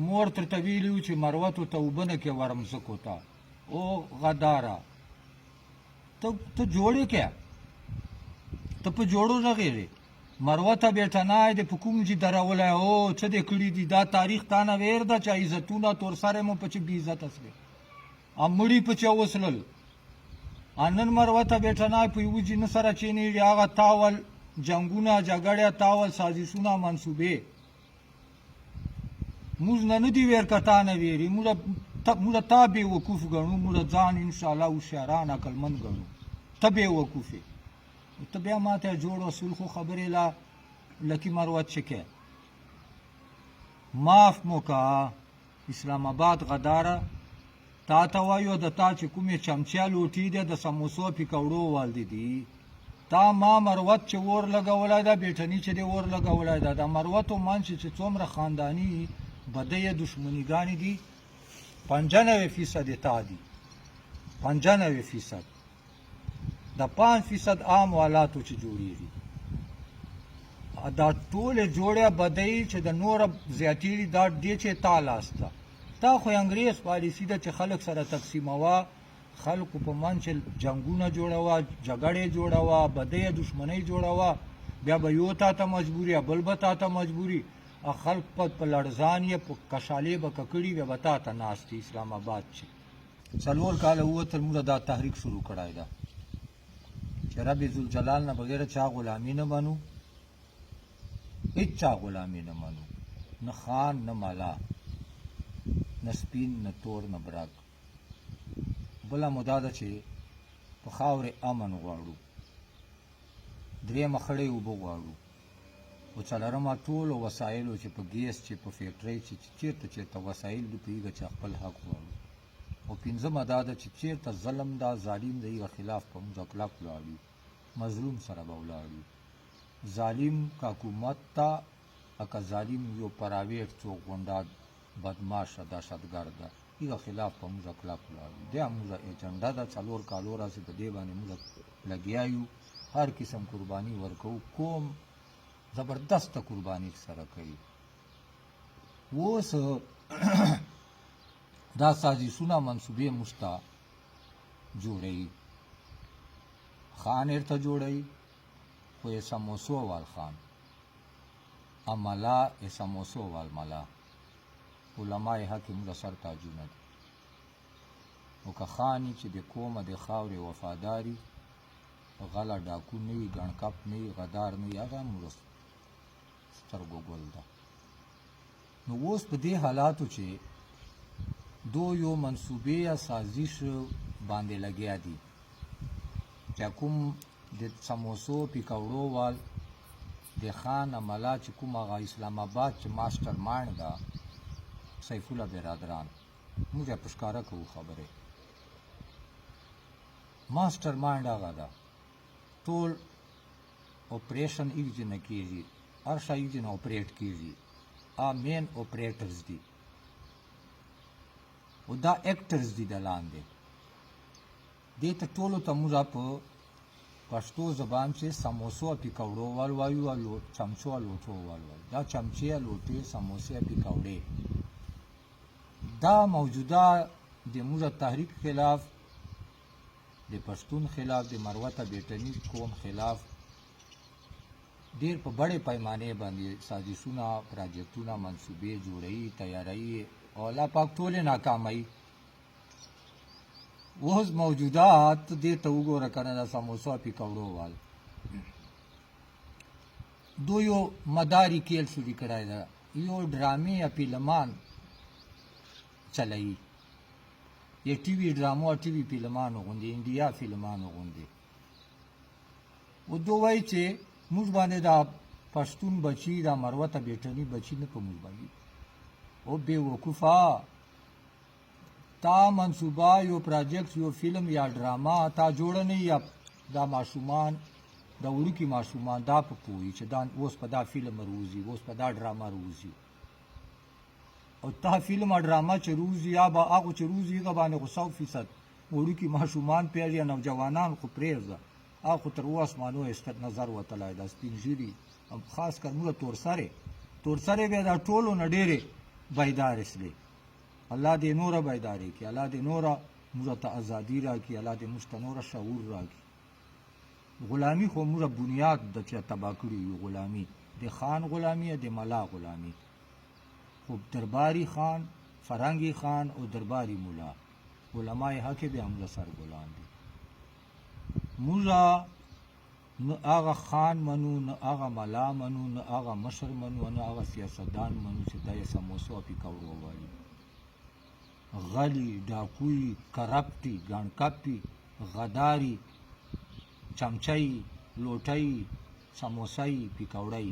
مور ترته ویلي وو چې مروتو ته اوبه نه کې ورم ځکو ته او غداره ته جوړې کې ته په جوړو رغېږې مروه ته بیټنای د په کوم چې درولی او څه دې کړي دي دا تاریخ تا نه ویر ده چې عزتونه تور سره مو په چې بې عزته سوې مړي په چې وسلل نن مروه ته بیټنای په یوه جنه سره چینېږي هغه تاول جنګونه جګړې تاول سازشونه منصوبې موږ نه نه دي ویر که تا نه ویري موږ تا بې وقوف ګڼو موږ ځان انشاءالله هوښیاران عقلمند ګڼو ته بې وقوفې ته بیا ما ته جوړ اصول خو خبرې لا لکي مروت چکې معاف مو که اسلام آباد غداره تا ته وایو د تا چې کومې چمچیا لوټي دی د سموسو پکوړو والدې دي تا ما مروت چې اور لګولی ده بیټني چې دی اور لګولی ده د مروتو منځ چې څومره خانداني بدۍ دشمنیګانې دي 95% تا دي 95% د 5% عام والاتو چې جوړېږي دا ټولې جوړې بدۍ چې د نوره زیاتېږي دا دې چې تا لاس ده تا خو انګریز پالیسي ده چې خلک سره تقسیموه خلکو په منځ چې جنګونه جوړوه جګړې جوړوه بدۍ دشمنۍ جوړوه بیا به یو تا ته مجبوري یا بل به تا ته مجبوري خلک په لړزان یې په کشالې به ککړي بیا به تا ته ناست دي اسلام آباد چې 4 کاله ووتل موږ دا تحریک شروع کړی ده چې رب ذوالجلال نه بغیر چا غلامي نه منو هیڅ چا غلامي نه منو نه خان نه مالا نه سپین نه تور نه برګ بله مودا ده چې په خاورې امن غواړو درېیمه خړې اوبه غواړو او څلورمه ټولو وسایلو چې په ګیس چې په فیکټرۍ چې چېرته وسایل دي په هغه چې خپل حق غواړو او پنځمه دا ده چې چېرته ظلم دا ظالم د هغه خلاف په موږ کلک ولاړ یو مظلوم سره به ولاړ یو ظالم که حکومت ته که ظالم یو پرایویټ څوک غونډه بدماشه دهشتګرد ده هغه خلاف په موږ کلک ولاړ یو دا موږ ایجنډا ده 4 کالو راځي په دې باندې موږ لګیا یو هر قسم قرباني ورکوو کوم زبردسته قرباني سره کوي اوس دا سازشونه منصوبې موږ ته جوړوي خان ورته جوړوي خو یې سموسو وال خان ملا یې سموسو وال ملا علما یې حق موږ سر تاجونه دي او که خاني چې د کومه د خاورې وفاداري غله ډاکو نه وي ګڼکپ نه وي غدار نه وي هغه موږ سترګو ګل ده نو اوس په دې حالاتو چې دو یو منصوبې یا سازش باندې لګیا دي چې کوم د سموسو پکوړو وال د خان عملا چې کوم هغه اسلام آباد چې ماسټر مایند ده سیف الله برادران موږ په ښکاره کوو خبرې ماسټر مایند هغه ده ټول اپریشن ایک جنه کېږي هر شی ایک جنه اپریټ کېږي مین اپریټرز دي او دا ایکټرز دي د لاندې دې ته ټولو ته موږ په پښتو زبان چې سموسو پکوړو وال وایو او چمچو لوټو وال وایو دا چمچې لوټې سموسې پکوړې دا موجوده د موږ تحریک خلاف د پښتون خلاف د مروته بیټني قوم خلاف ډېر په بڑې پیمانې باندې سازشونه پراجیکټونه منصوبې جوړوي تیاروي او الله پاک ټولې ناکاموي اوس موجودات دې ته وګوره که نه د سموسو پکوړو وال دو یو مداري کیل شروع کړی ده یو ډرامې یا فلمان چلوي یا ټي وي ډرامو ټي وي فلمانو غوندې انډیا فلمانو غوندې و دو وایي چې موږ باندې دا پښتون بچي دا مروته بیټني بچي نه په موږ باندې او بې وقوفه تا منصوبه یو پراجیکټ یو فلم یا ډراما تا جوړه نه یا دا ماشومان دا وړوکي ماشومان دا په پوهي چې دا اوس په دا فلم روزي اوس په دا ډراما روزي او تا فلم او ډراما چې روزي یا به هغه چې روزي هغه باندې خو 100% وړوکي ماشومان پیل یا نوجوانان خو پرېږده هغه خو تر اوس مانو استر نظر وتلی دا سپین ږیري خاص کر موږ تور سرې بیا دا ټولو نه ډېرې بیدار اسلی الله دې نوره بیداری کی، الله دې نوره موږ ته ازادي راکړي، الله دې موږ ته نوره شعور راکړي. غلامي خو موږ بنیاد د چا تباه کړي یو، غلامي د خان غلامي د ملا غلامي، خو درباري خان، فرنګي خان او درباري مولا علماء حق به موږ سر ګلان دي. موږ نه هغه خان منو، نه هغه ملا منو، نه هغه مشر منو، نه هغه سیاستدان منو چې دا یې سموسو او پیکاوړو وایي. غلی، ډاکوی، کرپټي، ګڼکپي، غداري، چمچۍ، لوټۍ، سموسۍ، پیکوړۍ،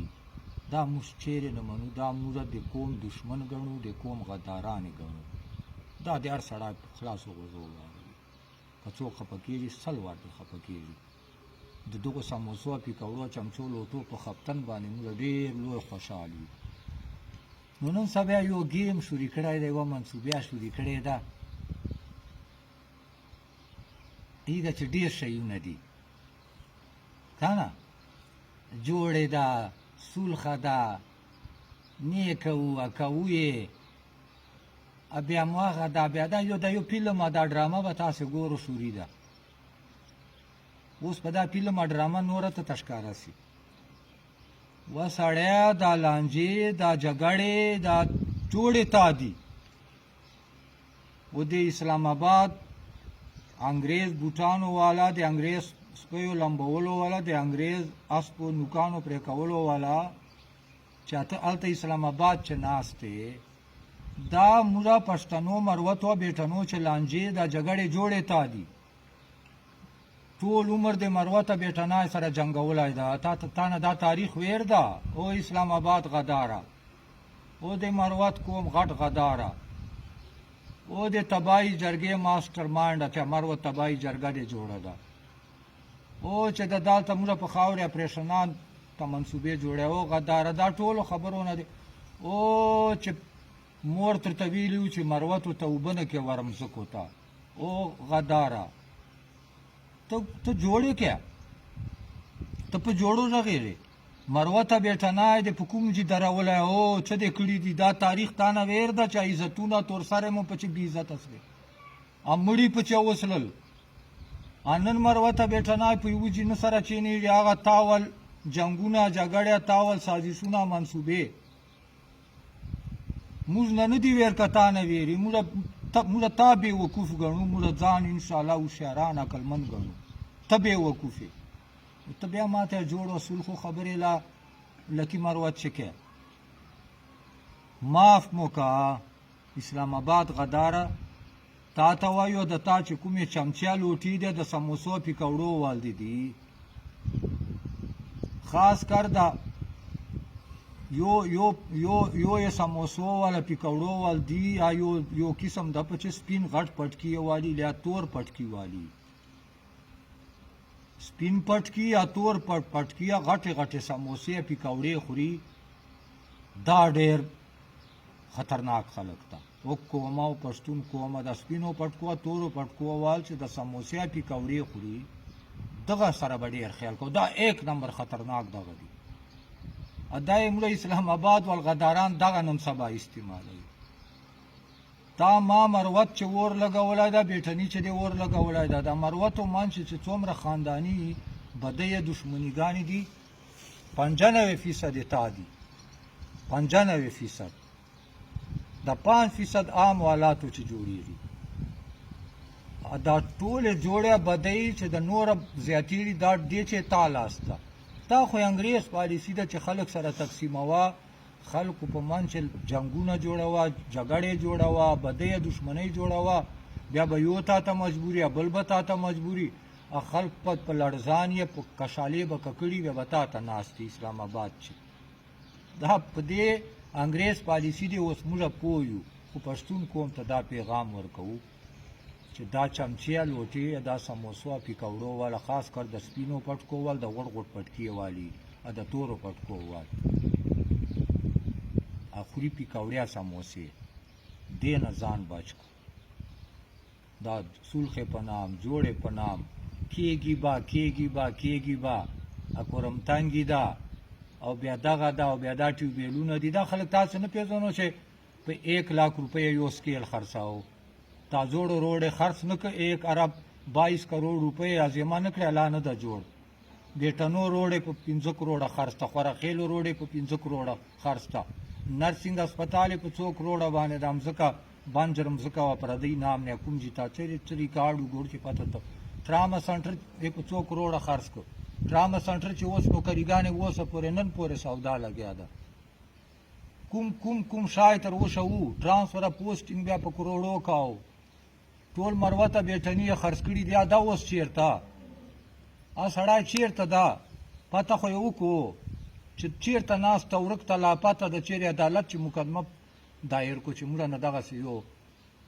دا موږ چیرې نه منو. دا موږ د قوم دشمن ګڼو، د قوم غدارانې ګڼو. دا د هر سړی په خلاصو غوږو واوري، که څوک خفه کېږي 100 وارې خفه کېږي. د دغو سموسو، پیکوړو، چمچو، لوټو په خفتن باندې موږ ډېر لوی خوشحال یو. نو نن سبا یو گیم شروع کړی دی، یوه منصوبه شروع کړې ده، ایږه چې ډېر شیونه دي که نه، جوړې ده، سولخه ده، نیکه وه، کوو یې، بیا مو هغه ده، بیا دا یو فلم دا ډرامه به تاسې ګورو شوري ده. اوس په دا فلم ډرامه نوره ته ښکاره سي. و سړی دا لانجې، دا جګړې، دا جوړې تا دي. و د اسلام آباد انګریز بوټانو والا، د انګریز سپیو لمبولو والا، د انګریز اسپو نوکانو پرې کولو والا، چې هلته اسلام آباد چې ناست دی، دا موږ پښتنو مروتو بیټنو چې لانجې دا جګړې جوړې تا دي. ټول عمر د مروته بیټنای سره جنګولی ده. تا نه دا تاریخ ویر ده. او اسلام آباد غداره، او د مروت قوم غټ غداره، او د تباهي جرګې ماسټر مایند چې مروت تباهي جرګه دې جوړه ده، او چې د دالته موږ په خاورې اپریشنان ته منصوبې جوړې، او غداره. دا ټولو خبرونه دي. او چې مور ترته ویلي وو چې مروتو ته اوبه نه کې ورم ځکو ته، او غداره. ته جوړې که ته په جوړو رغېږې، مروته بیټنای د په کوم جي درولی، او څه دې کړي دي. دا تاریخ تا نه ویر ده چې عزتونه تور سره مو په چې بې عزته سوې، مړي په چې وسلل. نن مروته بیټنای په یوه جي نه سره چینېږي. هغه تاول جنګونه، جګړې، تاول سازشونه، منصوبې موږ نه دي ویر که تا نه ویري. موږ تا بې وقوف ګڼو، موږ ځان انشاءالله هوښیاران عقلمند ګڼو. ته بې وقوف یې، ته بیا ما ته جوړ و سلخو خبرې لا لکي مروت چې کې معاف مو که. اسلام آباد غداره تا ته وایو، د تا چې کومې چمچیا لوټي دی، د سموسو پیکوړو والدې دي. خاص کر دا یو یې سموسو والا پیکوړو وال دي، یا یو قسم د په چې سپین غټ پټکي والی یا تور پټکي والی. سپین پټکي یا تور پټکي یا غټې غټې سموسې پیکوړې خوري. دا ډېر خطرناک خلک ته. او قومه او پښتون قومه د سپینو پټکو، تورو پټکو وال چې د سموسې پیکوړې خوري، دغه سره به ډېر خیال کوو. دا 1 نمبر خطرناک دغه دي. دا یې موږ اسلام آباد والغداران دغه نن سبا استعمالوي. دا ما مروت چې اور لګولی ده، بیټني چې دی اور لګولی ده، د مروتو منځ چې څومره خانداني بدۍ دشمنیګانې دي 95% تا دي. 95% د 5% عام والاتو چې جوړېږي. دا ټولې جوړې بدۍ چې د نوره زیاتېږي، دا دې چې تا لاس ده. دا خو انګریز پالیسي ده چې خلک سره تقسیموه، خلکو په منځ جنګونه جوړوه، جګړې جوړوه، بدۍ دشمنۍ جوړوه. بیا به یو تا ته مجبوري، بل به تا ته مجبوري، خلک په لړزان یې په کشالې به ککړي وي، به تا ته ناست دي. اسلام آباد چې دا په دې انګریز پالیسي دی. اوس موږ پوه یو، خو پښتون قوم ته دا پیغام ورکوو چې دا چمچیا لوټې، دا سموسو پیکوړو والا، خاص کر د سپینو پټکو وال، د غوړ غوړ پټکي والي، د تورو پټکو وال خوري پیکوړیا سموسې، دې نه ځان بچ کړو. دا سلخې په نام، جوړې په نام، کېږي به کورمتنګي ده، او بیا دغه ده، او بیا دا ټیوبیلونه دي. دا خلک تاسو نه پېژنو چې په 1 लाख रुपए یو سکیل خرڅاو تا جوړ روډ خرڅ نه ک 1 ارب 22 کروڑ روپے ازما نه کړه اعلان د جوړ بیٹنو روډ په 15 کروڑ خرڅ تا خورا خېلو روډ په 15 کروڑ خرڅ تا نرسنګ هسپتال په 100 کروڑ باندې دام زکا بانجرم زکا پردی نام نه کوم جتا چری کارډ ګور چې پته ته ټراما سنټر په 100 کروڑ خرڅ کو ټراما سنټر چې اوس نو کریګانې اوس پورې نن پورې سودا لګیا ده کوم شای تر اوسه وو ټرانسفر پوسټینګ بیا په کروڑو کاو ټول مروته بیٹنی خرڅ کړي بیا دا اوس چیرته ا سړی چیرته دا پته خو یو کو چې چیرته ناس تورک ته لا پته د چیرې عدالت چې مقدمه دایر کو چې موږ نه دغه یو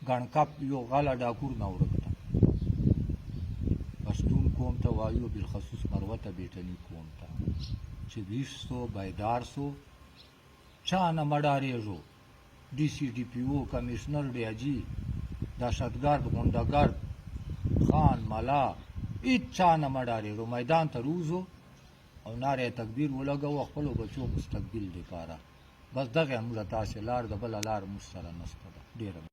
غن کاپ یو غالا ډاکور نه ورکته پښتون قوم ته وایو بالخصوص مروته بیٹنی قوم ته چې 200 بایدار سو چا نه مډارېږو ډي سي ډي پي او کمشنر ډي اجي دهشتګرد غونډهګرد خان ملا هېڅ چا نه مډارېږو میدان ته روزو او نارې تکبیر ولګوو خپلو بچو مستقبل دپاره بس دغه موږ تاسې لار د بله لار موږ سره نشته ده ډېره